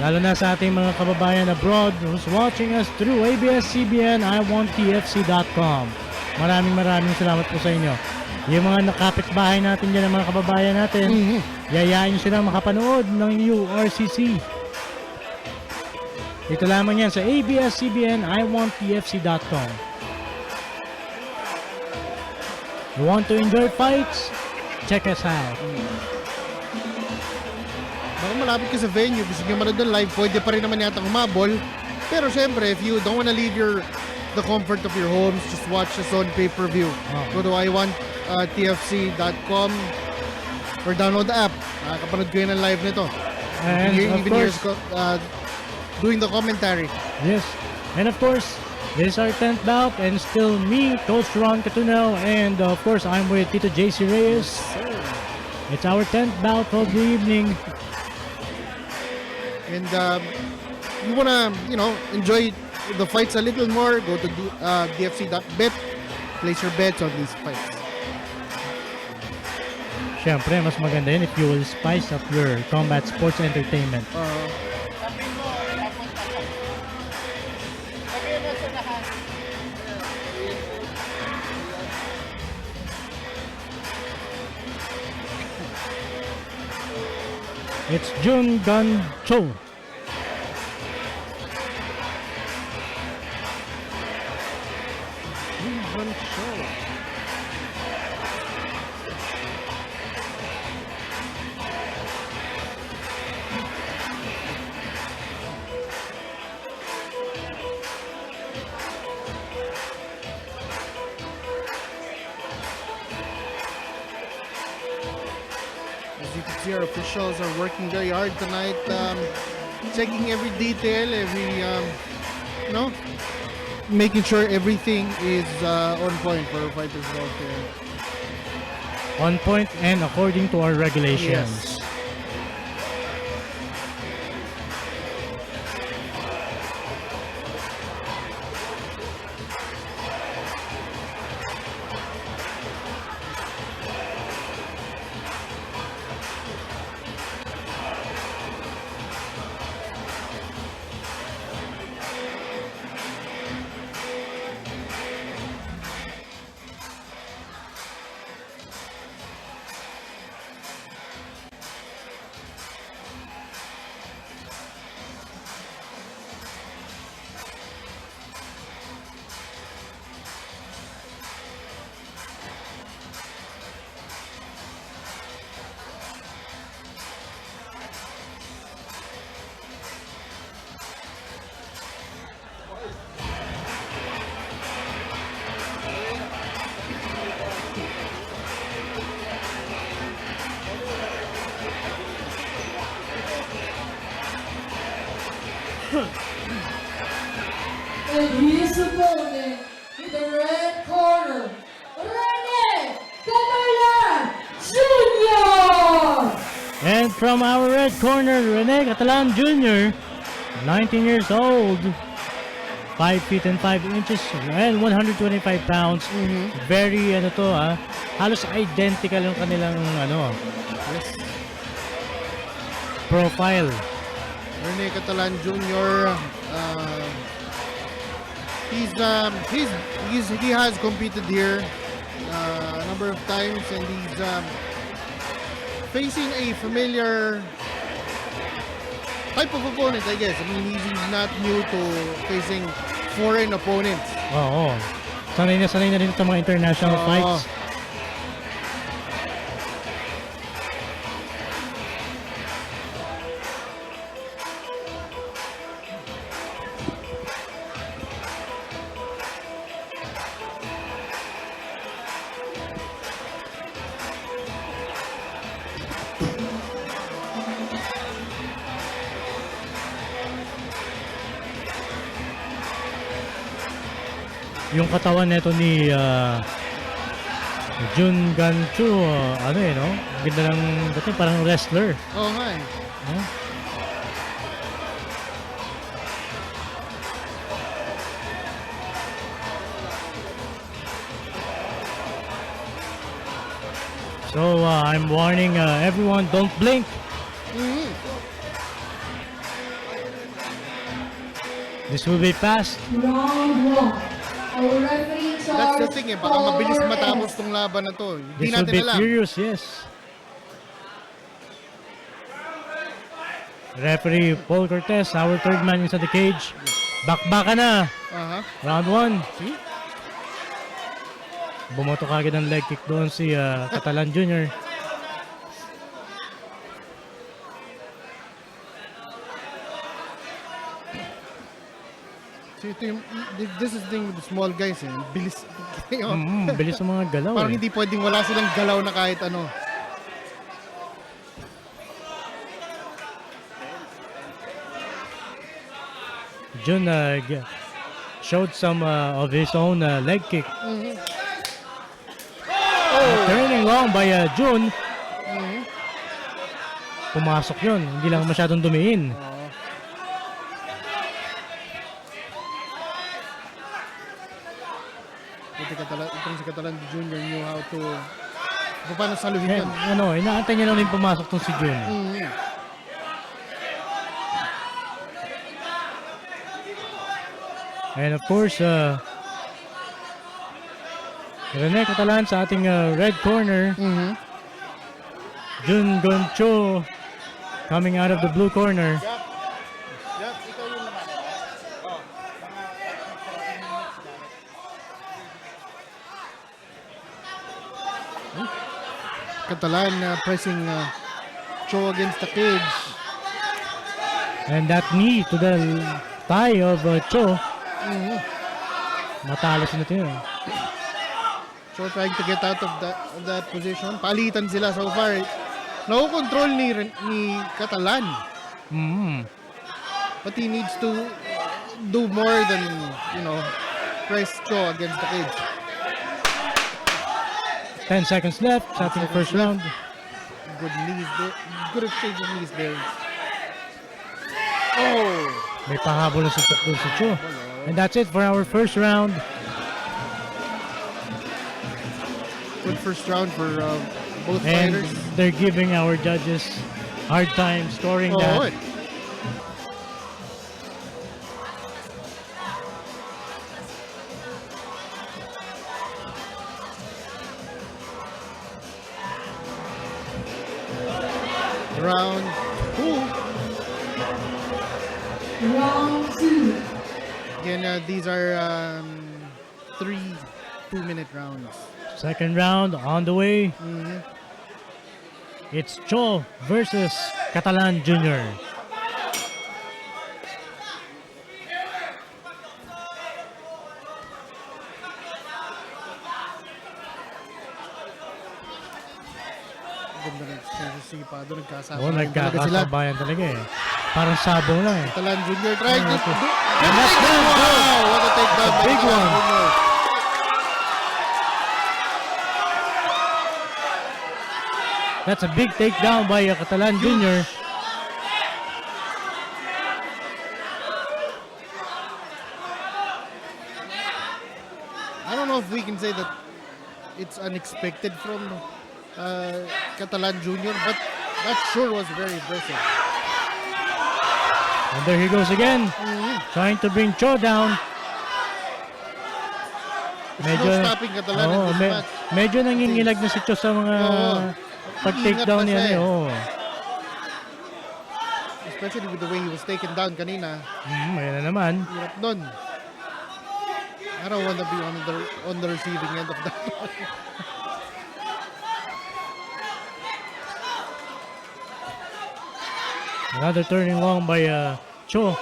Lalo na sa ating mga kababayan abroad who's watching us through ABS-CBN, iwanttfc.com. Maraming salamat po sa inyo. Yung mga nakapitbahay natin dyan, mga kababayan natin, yayain nyo sila makapanood ng URCC. Dito lamang yan sa ABS-CBN, iwanttfc.com. You want to enjoy fights? Check us out. Baka malapit ka sa venue, gusto nyo manood ng live, pwede pa rin naman yata umabol. Pero syempre, if you don't wanna leave the comfort of your homes, just watch us on pay-per-view. Go to iwanttfc.com or download the app. Nakakapanood ko yun ng live nito. And of course, doing the commentary. yes. And of course, this is our 10th bout, and still me, Coach Ron Catuno, and of course, I'm with Tito JC Reyes. It's our 10th bout of the evening. And you wanna, enjoy the fights a little more, go to dfc.bet, place your bets on these fights. Siyempre, mas maganda yun if you will spice up your combat sports entertainment. It's Jun Gun Cho. As you can see, our officials are working very hard tonight, checking every detail, making sure everything is on point for our fighters out there. On point and according to our regulations. Yes. And his opponent in the red corner, Rene Catalan Jr. And from our red corner, Rene Catalan Jr., 19 years old, 5 feet and 5 inches, and 125 pounds. Very, halos identical yung kanilang, profile. Rene Catalan Jr. He has competed here a number of times, and he's facing a familiar type of opponent, I guess. I mean, he's not new to facing foreign opponents. Oo. Sanay na rin sa mga international fights. Yung katawan nito ni Jun Ganchu, ganda lang dating, parang wrestler. Oo nga eh. So I'm warning everyone, don't blink. This will be fast. Round 1. Our referee in charge. That's the thing baka mabilis for matapos tong laban na to. Hindi This will natin be alam. furious, yes. Referee Paul Cortez, our third man inside the cage. Bakbaka na. Aha. Round 1. See? Bumoto kagad ng leg kick doon si Catalan Jr. So ito yung, this is the thing with the small guys eh. Bilis. Bilis ng mga galaw Parang eh. hindi pwedeng wala silang galaw na kahit ano. Jun showed some of his own leg kick. Turning long by Jun. Pumasok yun. Hindi lang masyadong dumiin. Itong si Catalan Jr. knew how to paano saluhin And, yun. inaantay niya lang rin pumasok tong si Jun. And of course, Rene Catalan sa ating red corner. Jun Goncho coming out of the blue corner. Catalan pressing Cho against the cage. And that knee to the thigh of Cho. Natalo sila ito yun. So trying to get out of that position. Palitan sila so far. Nakukontrol ni Catalan. But he needs to do more than, press Cho against the cage. 10 seconds left sa ating first round. Good knees there. Good exchange of knees there. Oh! May pahabol na si Cho. And that's it for our first round. Good first round for both And fighters. they're giving our judges hard time scoring that. What? Round 2. Round 2. Again, these are 3 2-minute rounds. Second round on the way. It's Cho versus Catalan Jr. Ganda ng sipa doon, nagkasama. Oo, talaga sila. nagkakasabayan talaga eh. Parang sabong lang eh. Catalan Jr. trying to do. And that's done. Wow! What a takedown. by Big Catalan one. Jr. That's a big takedown by Catalan Jr. I don't know if we can say that it's unexpected from Catalan Jr., but that sure was very impressive. And there he goes again. Trying to bring Cho down. There's no stopping Catalan in this match. medyo nangingilag na si Cho sa mga pag-takedown Iingat niya. na siya eh. Oo. Especially with the way he was taken down kanina. Ayan na naman. Hirap nun. I don't want to be on the receiving end of that. Another turning long by Cho.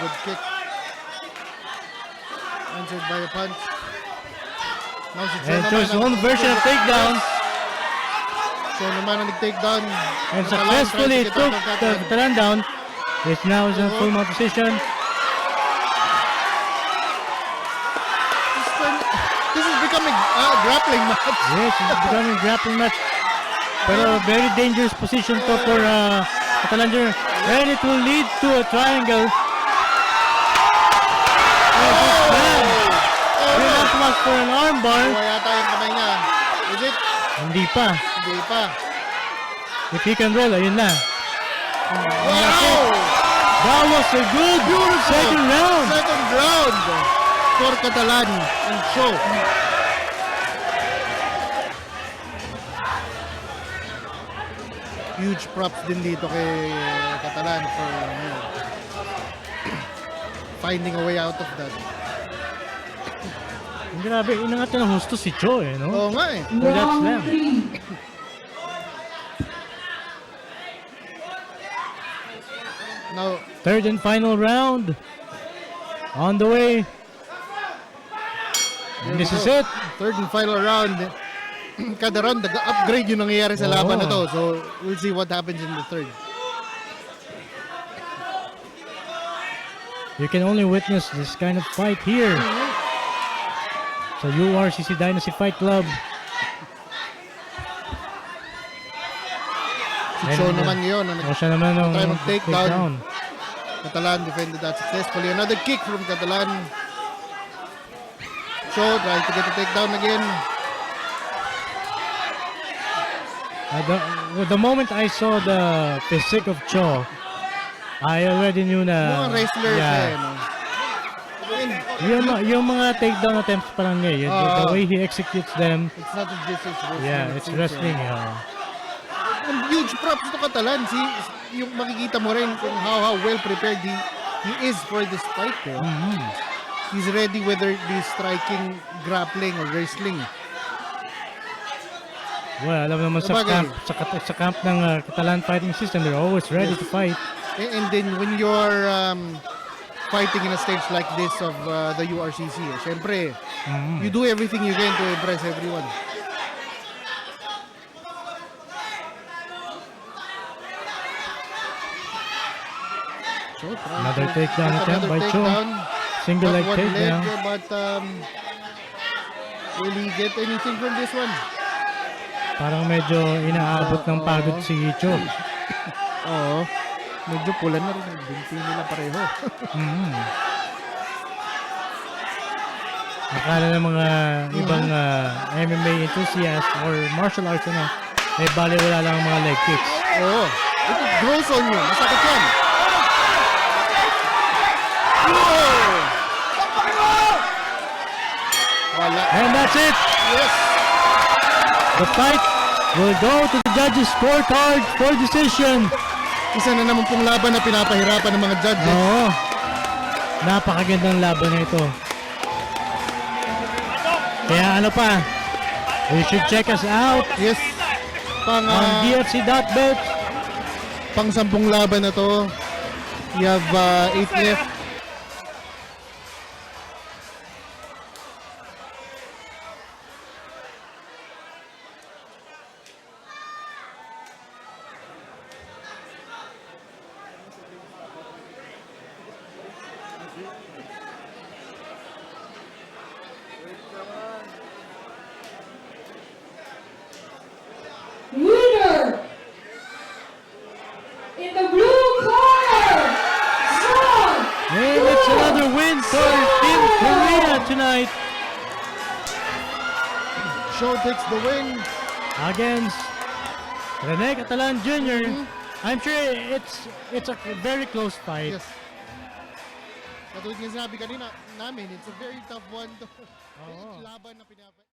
Good kick. Answered by a punch. Now si Cho And naman Cho's ang- own version of takedown. Cho naman ang nag-takedown. And Catalan successfully trying to get took out of that the one. Catalan down. It's now in full mount position. This is becoming a grappling match. Yes, it's becoming a grappling match. Pero very dangerous position to for Catalan Jr. And it will lead to a triangle. That was for an armbar. Kuha yata yung kamay niya. Is it? Hindi pa. Hindi pa. If he can roll, ayun na. Wow! That was a good second round. Second round for Catalan and Cho. Huge props din dito kay Catalan for finding a way out of that. Grabe, inangat niya ng husto si Cho eh, no? Oo nga eh. Well, that's Round them. 3. Now, Third and final round. On the way. And this is it. third and final round. Kada round, nag-upgrade yung nangyayari sa laban na to. So, we'll see what happens in the third. You can only witness this kind of fight here sa URCC Dynasty Fight Club. Si Cho naman yun. O siya naman ang Try mag-takedown. takedown. Catalan defended that successfully. Another kick from Catalan. Cho trying to get the takedown again. The moment I saw the physique of Cho, I already knew na Mga wrestlers yeah, eh. No? And yung mga takedown attempts pa lang niya, the way he executes them, it's not just wrestling. yeah, it's wrestling. And huge props to Catalan. Yung makikita mo rin kung how well prepared he is for this fight. Eh. He's ready whether it be striking, grappling, or wrestling. Well, alam naman sa Sabagay. camp ng Catalan fighting system, they're always ready to fight. And then when you're fighting in a stage like this of the URCC, syempre, you do everything you can to impress everyone. So, Another takedown attempt by Cho. Single leg One takedown. but will he get anything from this one? Parang medyo inaabot ng pagod si Cho. Oo. Medyo pula na rin ang binti nila pareho. Akala ng mga ibang MMA enthusiasts or martial arts bali wala lang ang mga leg kicks. Oo. It grows on you. Masakit yan. Whoa! Wala. And that's it! Yes! The fight will go to the judges' scorecard for decision. Isa na naman pong laban na pinapahirapan ng mga judges. Oo. Napakagandang laban na ito. Kaya ano pa, you should check us out Yes. Pang, on dfc.bet. pang 10 laban na to. You have 8 left. Winner! In the blue corner, Sean! And it's another win for Team Korea tonight Show takes the win. against Rene Catalan Jr. I'm sure it's a very close fight. Yes. Katulad nga sinabi kanina namin, it's a very tough one to laban na pinapa.